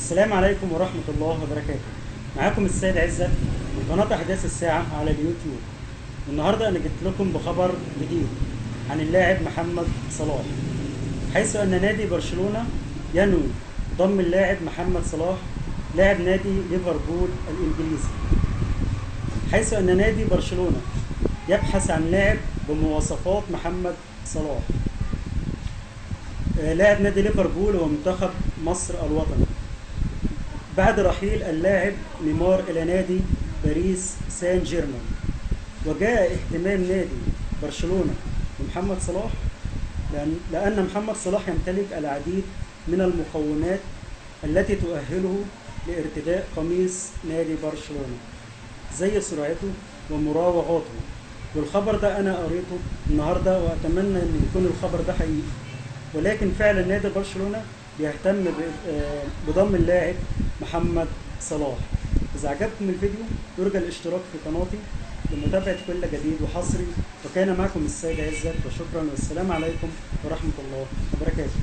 السلام عليكم ورحمة الله وبركاته. معاكم السيد عزت من قناة أحداث الساعة على اليوتيوب. النهاردة أنا جيت لكم بخبر جديد عن اللاعب محمد صلاح، حيث أن نادي برشلونة ينوي ضم اللاعب محمد صلاح لاعب نادي ليفربول الإنجليزي، حيث أن نادي برشلونة يبحث عن لاعب بمواصفات محمد صلاح، لاعب نادي ليفربول ومنتخب مصر الوطني، بعد رحيل اللاعب نيمار إلى نادي باريس سان جيرمان. وجاء اهتمام نادي برشلونة بمحمد صلاح لأن محمد صلاح يمتلك العديد من المقومات التي تؤهله لارتداء قميص نادي برشلونة، زي سرعته ومراوغاته. والخبر ده أنا قريته النهاردة وأتمنى أن يكون الخبر ده حقيقي، ولكن فعلا نادي برشلونة بيهتم بضم اللاعب محمد صلاح. إذا عجبكم الفيديو يرجى الاشتراك في قناتي لمتابعة كل جديد وحصري، وكان معكم السيد عزت، وشكرا والسلام عليكم ورحمة الله وبركاته.